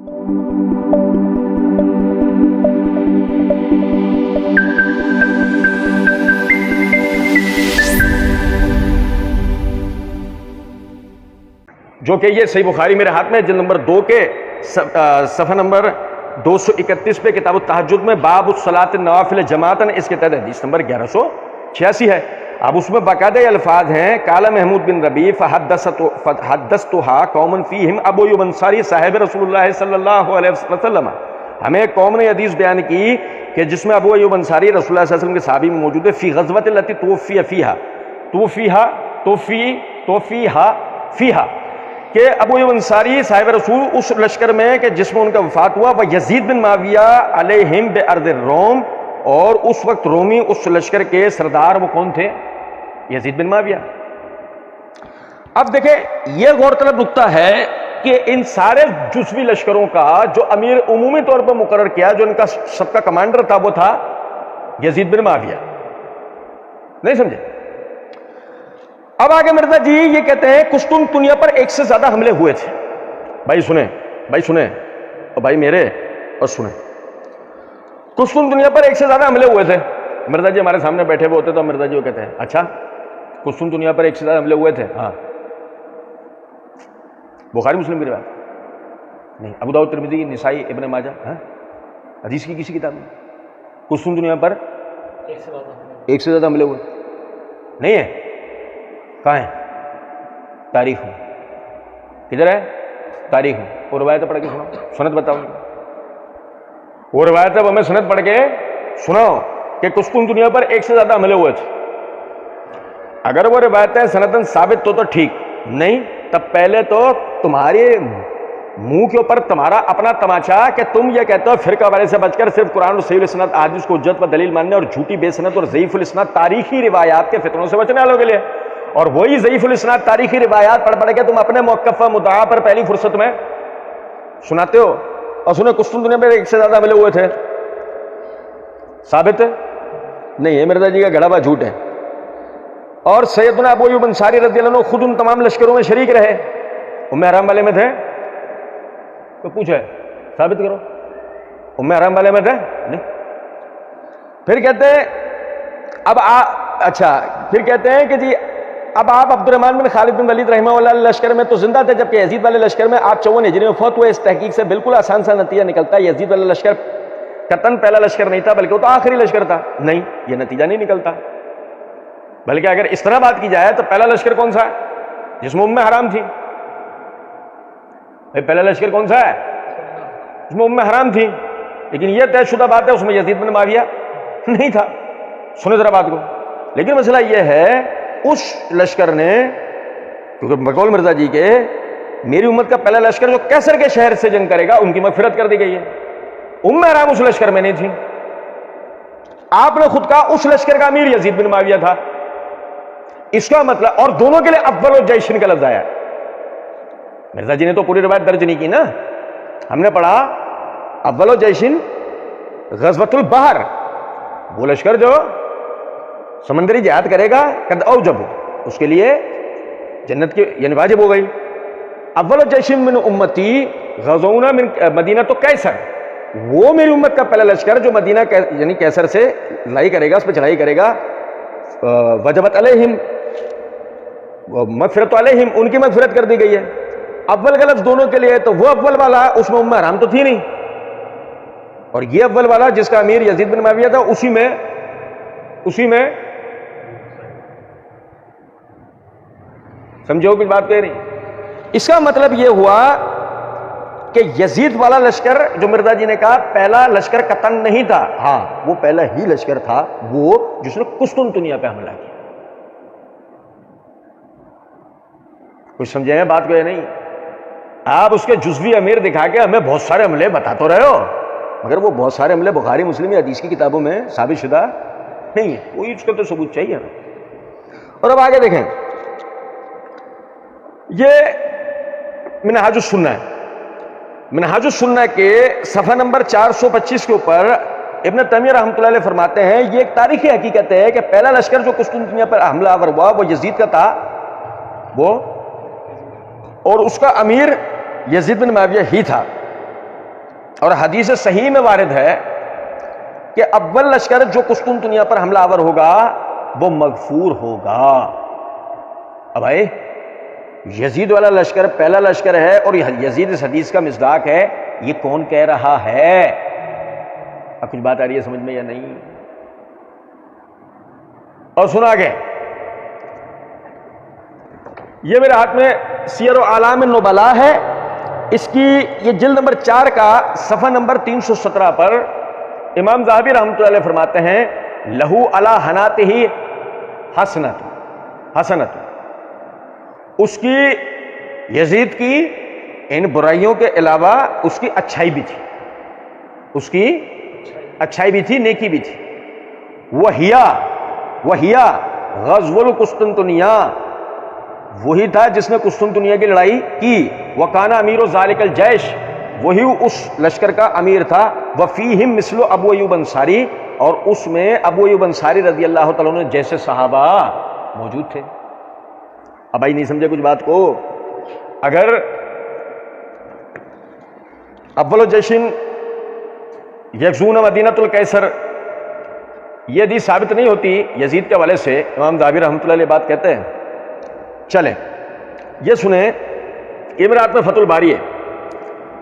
جو کہ یہ صحیح بخاری میرے ہاتھ میں جلد نمبر 2 کے صفحہ نمبر 231 پہ کتاب التہجد میں باب الصلاۃ النوافل جماعتاً اس کے تحت حدیث نمبر 1186 ہے. اب اس میں باقاعدہ یہ الفاظ ہیں قال محمود بن ربیع فحدثتها قوم فیہم ابو ایوب انصاری صاحب رسول اللہ صلی اللہ علیہ وسلم. ہمیں ایک قوم نے حدیث بیان کی کہ جس میں ابو ایوب انصاری رسول اللہ صلی اللہ علیہ وسلم کے صحابی میں موجود ہے فی غزوۃ التی توفیھا فیھا کہ ابو ایوب انصاری صاحب رسول اس لشکر میں کہ جس میں ان کا وفات ہوا وہ یزید بن معاویہ علیہم بارض الروم، اور اس وقت رومی اس لشکر کے سردار وہ کون تھے؟ یزید بن معاویہ. اب دیکھیں یہ غور طلب نکتہ ہے کہ ان سارے جزوی لشکروں کا جو امیر عمومی طور پر مقرر کیا، جو ان کا سب کا کمانڈر تھا، وہ تھا یزید بن معاویہ. نہیں سمجھے؟ اب آگے مرزا جی یہ کہتے ہیں قسطنطنیہ پر 1 سے زیادہ حملے ہوئے تھے. بھائی سنیں اور بھائی میرے اور سنیں، قسطنطنیہ پر 1 سے زیادہ حملے ہوئے تھے. مرزا جی ہمارے سامنے بیٹھے ہوئے ہوتے تو مرزا جی وہ کہتے ہیں اچھا قسطنطنیہ پر 1 سے زیادہ حملے ہوئے تھے؟ ہاں. بخاری مسلم کی روایت نہیں، ابو داؤد ترمذی نسائی ابن ماجہ حدیث کی کسی کتاب میں قسطنطنیہ پر 1 سے زیادہ حملے ہوئے نہیں ہے. کہاں ہے؟ تاریخ میں. کدھر ہے؟ تاریخ میں. وہ روایت پڑھ کے سناؤ، سند بتاؤ. وہ روایت اب ہمیں سند پڑھ کے سناؤ کہ قسطنطنیہ پر 1 سے زیادہ حملے ہوئے تھے. اگر وہ روایتیں سندن ثابت تو ٹھیک، نہیں تب پہلے تو تمہارے منہ کے اوپر تمہارا اپنا تماچا کہ تم یہ کہتے ہو فرقہ والے سے بچ کر صرف قرآن اور صحیح الاسناد احادیث کو حجت و دلیل ماننے اور جھوٹی بے سند اور ضعیف الاسناد تاریخی روایات کے فتنوں سے بچنے والوں کے لیے، اور وہی ضعیف الاسناد تاریخی روایات پڑھ پڑھ کے تم اپنے موقف و مدعا پر پہلی فرصت میں سناتے ہو. اور سنیں قسطنطنیہ میں 1 سے زیادہ حملے ہوئے تھے، ثابت ہے؟ نہیں ہے، مرزا جی کا گڑا ہوا جھوٹ ہے. اور سیدنا ابو ایوب انصاری رضی اللہ عنہ خود ان تمام لشکروں میں شریک رہے. ام حرام والے میں تھے؟ تو پوچھے ثابت کرو. ام حرام والے میں تھے؟ نہیں. پھر کہتے ہیں پھر کہتے ہیں کہ جی اب آپ عبد الرحمن بن خالد بن ولید رحمہ اللہ لشکر میں تو زندہ تھے، جبکہ یزید والے لشکر میں آپ 54 ہجری میں فوت ہوئے. اس تحقیق سے بالکل آسان سا نتیجہ نکلتا ہے یزید والا لشکر قطعاً پہلا لشکر نہیں تھا، بلکہ وہ تو آخری لشکر تھا. نہیں، یہ نتیجہ نہیں نکلتا. بلکہ اگر اس طرح بات کی جائے تو پہلا لشکر کون سا ہے؟ جس میں ام حرام تھی. پہلا لشکر کون سا ہے؟ جس میں ام حرام تھی. لیکن یہ طے شدہ بات ہے اس میں یزید بن معاویہ نہیں تھا. سنیں ذرا بات کو. لیکن مسئلہ یہ ہے اس لشکر نے، کیونکہ بقول مرزا جی کے میری امت کا پہلا لشکر جو کیسر کے شہر سے جنگ کرے گا ان کی مغفرت کر دی گئی ہے. ام حرام اس لشکر میں نہیں تھی. آپ نے خود کہا اس لشکر کا امیر یزید بن معاویہ تھا. اس کا مطلب، اور دونوں کے لیے اول و جیشن کا لفظ آیا. مرزا جی نے تو پوری روایت درج نہیں کی نا. ہم نے پڑھا اول و جیشن غزوۃ البحر، وہ لشکر جو سمندری جہاد کرے گا قد اوجب، اس کے لیے جنت کی یعنی واجب ہو گئی. اول جیشن من امتی غزونا من مدینہ تو کیسر، وہ میری امت کا پہلا لشکر جو مدینہ یعنی کیسر سے لڑائی کرے گا، اس پہ چڑھائی کرے گا. وجبت علیہم مغفرت علیہم، ان کی مغفرت کر دی گئی ہے. اول کا لفظ دونوں کے لیے، تو وہ اول والا اس میں ام حرام تو تھی نہیں، اور یہ اول والا جس کا امیر یزید بن معاویہ تھا اسی میں سمجھو کچھ بات کہہ رہی. اس کا مطلب یہ ہوا کہ یزید والا لشکر جو مرزا جی نے کہا پہلا لشکر قطن نہیں تھا، ہاں وہ پہلا ہی لشکر تھا وہ جس نے قسطنطنیہ پہ حملہ کیا. کچھ سمجھے ہیں بات کو یا نہیں؟ آپ اس کے جزوی امیر دکھا کے ہمیں بہت سارے حملے بتا تو رہے ہو، مگر وہ بہت سارے حملے بخاری مسلم یا حدیث کی کتابوں میں ثابت شدہ نہیں ہے. کوئی اس کا تو ثبوت چاہیے. اور اب آگے دیکھیں، یہ منہاج السنہ ہے. منہاج السنہ کے صفحہ نمبر 425 کے اوپر ابن تیمیہ رحمۃ اللہ علیہ فرماتے ہیں یہ ایک تاریخی حقیقت ہے کہ پہلا لشکر جو قسطنطنیہ پر حملہ آور ہوا وہ یزید کا تھا، وہ اور اس کا امیر یزید بن معاویہ ہی تھا. اور حدیث صحیح میں وارد ہے کہ اول لشکر جو قسطنطنیہ پر حملہ آور ہوگا وہ مغفور ہوگا۔ اب آئے یزید والا لشکر پہلا لشکر ہے اور یزید اس حدیث کا مصداق ہے، یہ کون کہہ رہا ہے؟ اب کچھ بات آ رہی ہے سمجھ میں یا نہیں؟ اور سنا آگے، یہ میرے ہاتھ میں سیر و اعلام النبلاء ہے، اس کی یہ جلد نمبر 4 کا صفحہ نمبر 317 پر امام ذہبی رحمۃ اللہ علیہ فرماتے ہیں لہو علی حناتہ حسنت، اس کی یزید کی ان برائیوں کے علاوہ اس کی اچھائی بھی تھی، اس کی اچھائی بھی تھی، نیکی بھی تھی۔ وہیا غزو القسطنطنیہ، وہی تھا جس نے قسطنطنیہ کی لڑائی کی۔ وکان امیر ذالک الجیش، وہی اس لشکر کا امیر تھا۔ وفیہم مثل ابو ایوب انصاری، اور اس میں ابو ایوب انصاری رضی اللہ تعالیٰ عنہ جیسے صحابہ موجود تھے۔ اب آئی نہیں سمجھے کچھ بات کو؟ اگر اول الجیشن یغزون مدینۃ القیصر یہ حدیث ثابت نہیں ہوتی یزید کے حوالے سے، امام ذہبی رحمۃ اللہ علیہ بات کہتے ہیں۔ چلیں یہ سنیں، یہ میرے ہاتھ میں فتح الباری ہے،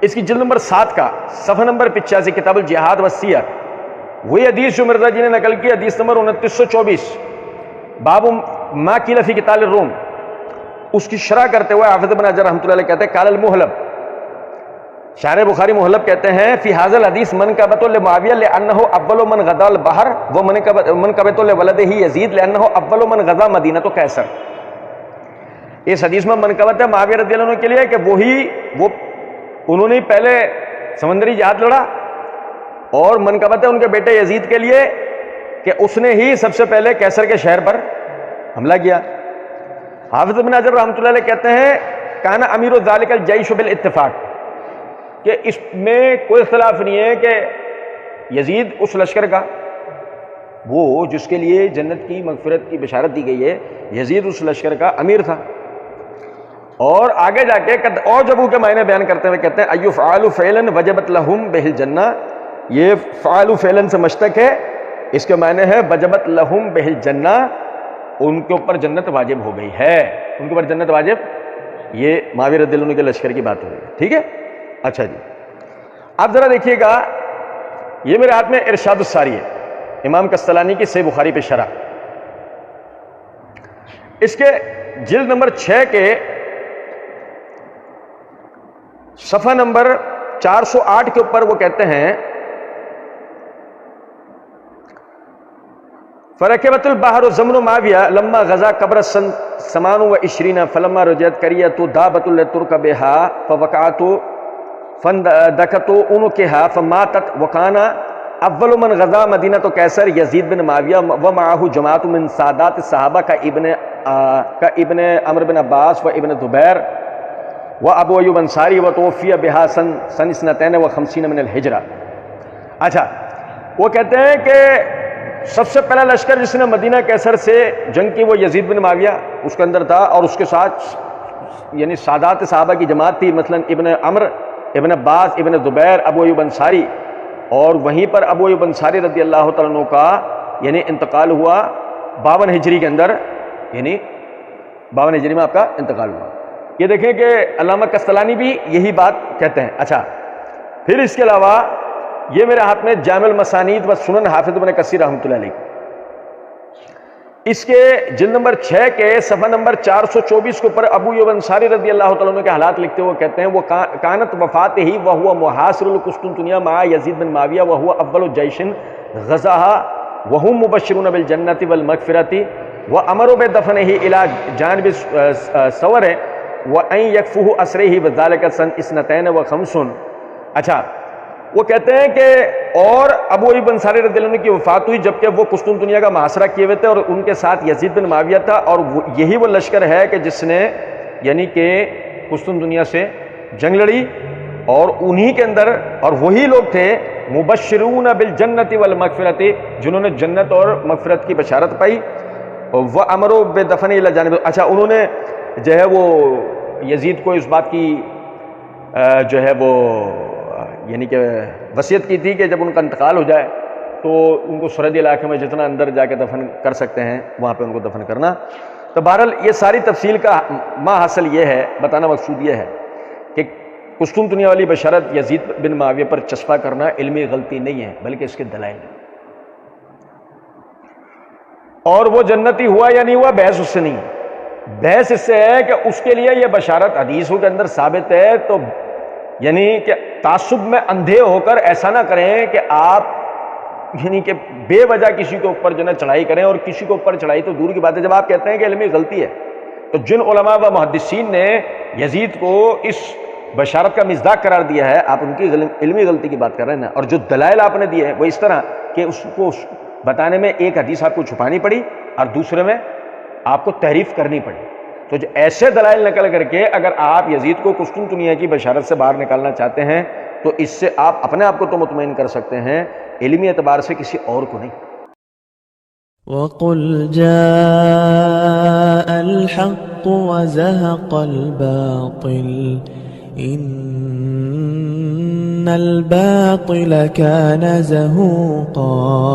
اس کی جلد نمبر 7 کا صفحہ نمبر 85 کتاب الجہاد والسیر، وہی حدیث جو مرزا جی نے نقل کی، حدیث نمبر 2924، باب ما قیل فی قتال الروم، اس کی شرح کرتے ہوئے حافظ ابن حجر رحمۃ اللہ علیہ کہتے ہیں قال المحلب، شارح بخاری محلب کہتے ہیں فی ھذا الحدیث منقبۃ لمعاویہ لانہ اول من غزا البحر ومنقبۃ لولدہ یزید لانہ اول من غزا مدینہ قیصر۔ اس حدیث میں منقبت ہے معاویہ رضی اللہ عنہ کے لیے کہ وہ انہوں نے پہلے سمندری جہاد لڑا، اور منقبت ہے ان کے بیٹے یزید کے لیے کہ اس نے ہی سب سے پہلے قیصر کے شہر پر حملہ کیا۔ حافظ ابن حجر رحمۃ اللہ علیہ کہتے ہیں کان امیر ذالک الجیش بالاتفاق، کہ اس میں کوئی اختلاف نہیں ہے کہ یزید اس لشکر کا، وہ جس کے لیے جنت کی مغفرت کی بشارت دی گئی ہے، یزید اس لشکر کا امیر تھا۔ اور آگے جا کے اور جگہوں کے معنی بیان کرتے ہوئے کہتے ہیں ایو فعلوا فعلا وجبت لہم بہ الجنہ، یہ فعلوا فعلا سے مشتق ہے، اس کے معنی ہے وجبت لہم بہ الجنہ، ان کے اوپر جنت واجب ہو گئی ہے، ان کے اوپر جنت واجب، یہ معاویہ رضی اللہ عنہ کے لشکر کی بات ہو رہی ہے، ٹھیک ہے؟ اچھا جی، اب ذرا دیکھیے گا، یہ میرے ہاتھ میں ارشاد الساری ہے، امام قسطلانی کی صحیح بخاری پہ شرح، اس کے جلد نمبر 6 کے صفحہ نمبر 408 کے اوپر وہ کہتے ہیں فرکبت البحر زمن معاویہ لما غزا قبر سن 28 فلما رجعت قریۃ دابۃ لترکبها فوقعت فندکت عنقها فماتت وکان اول من غزا مدینۃ قیصر یزید بن معاویہ ومعه جماعت من سادات الصحابہ کا ابن عمرو بن عباس و ابن زبیر و ابو ایوب انصاری و توفی بها سن 52 من الہجرہ۔ اچھا، وہ کہتے ہیں کہ سب سے پہلا لشکر جس نے مدینہ قیصر سے جنگ کی وہ یزید بن معاویہ اس کے اندر تھا، اور اس کے ساتھ یعنی سادات صحابہ کی جماعت تھی، مثلا ابن عمرو، ابن عباس، ابن زبیر، ابو ایوب انصاری، اور وہیں پر ابو ایوب انصاری رضی اللہ تعالیٰ عنہ کا یعنی انتقال ہوا 52 ہجری کے اندر، یعنی 52 ہجری میں آپ کا انتقال ہوا۔ یہ دیکھیں کہ علامہ قسطلانی بھی یہی بات کہتے ہیں۔ اچھا، پھر اس کے علاوہ یہ میرے ہاتھ میں جامع المسانید و سنن حافظ ابن کثیر رحمۃ اللہ علیہ، اس کے جلد نمبر 6 کے صفحہ نمبر 424 کے اوپر ابو ایوب انصاری رضی اللہ تعالیٰ عنہ کے حالات لکھتے ہوئے کہتے ہیں وہ کانت وفات ہی وہو محاصر القسطنطنیہ مع یزید بن معاویہ وہو اول جیش غزاها وهم مبشرون بالجنۃ والمغفرۃ وامروا بدفنہ الی جانب سور وان یکفوه اسرہ وذلک سن 52 اچھا، وہ کہتے ہیں کہ اور ابو ایوب انصاری رضی اللہ عنہ کی وفات ہوئی جبکہ وہ قسطنطنیہ کا محاصرہ کیے ہوئے تھے، اور ان کے ساتھ یزید بن معاویہ تھا، اور یہی وہ لشکر ہے کہ جس نے یعنی کہ قسطنطنیہ سے جنگ لڑی، اور انہی کے اندر اور وہی لوگ تھے مبشرون بالجنت والمغفرت جنہوں نے جنت اور مغفرت کی بشارت پائی، وہ امروا بدفن الی جانب، اچھا انہوں نے جو ہے وہ یزید کو اس بات کی جو ہے وہ یعنی کہ وصیت کی تھی کہ جب ان کا انتقال ہو جائے تو ان کو سرحدی علاقے میں جتنا اندر جا کے دفن کر سکتے ہیں وہاں پہ ان کو دفن کرنا. تو بہرحال یہ ساری تفصیل کا ما حاصل یہ ہے، بتانا مقصود یہ ہے کہ قسطنطنیہ والی بشارت یزید بن معاویہ پر چسپاں کرنا علمی غلطی نہیں ہے بلکہ اس کے دلائل ہیں. اور وہ جنتی ہوا یا نہیں ہوا بحث اس سے نہیں ہے، بحث اس سے ہے کہ اس کے لیے یہ بشارت حدیثوں کے اندر ثابت ہے، تو یعنی کہ تعصب میں اندھے ہو کر ایسا نہ کریں کہ آپ یعنی کہ بے وجہ کسی کے اوپر جو ہے چڑھائی کریں، اور کسی کے اوپر چڑھائی تو دور کی بات ہے. جب آپ کہتے ہیں کہ علمی غلطی ہے، تو جن علماء و محدثین نے یزید کو اس بشارت کا مصداق قرار دیا ہے، آپ ان کی علمی غلطی کی بات کر رہے ہیں نا. اور جو دلائل آپ نے دیے ہیں وہ اس طرح کہ اس کو بتانے میں ایک حدیث آپ کو چھپانی پڑی اور دوسرے میں آپ کو تحریف کرنی پڑی. تو جو ایسے دلائل نقل کر کے اگر آپ یزید کو قسطنطنیہ کی بشارت سے باہر نکالنا چاہتے ہیں تو اس سے آپ اپنے آپ کو تو مطمئن کر سکتے ہیں، علمی اعتبار سے کسی اور کو نہیں. وَقُلْ جَاءَ الْحَقُّ وَزَهَقَ الْبَاطِلُ إِنَّ الْبَاطِلَ كَانَ زَهُوقًا.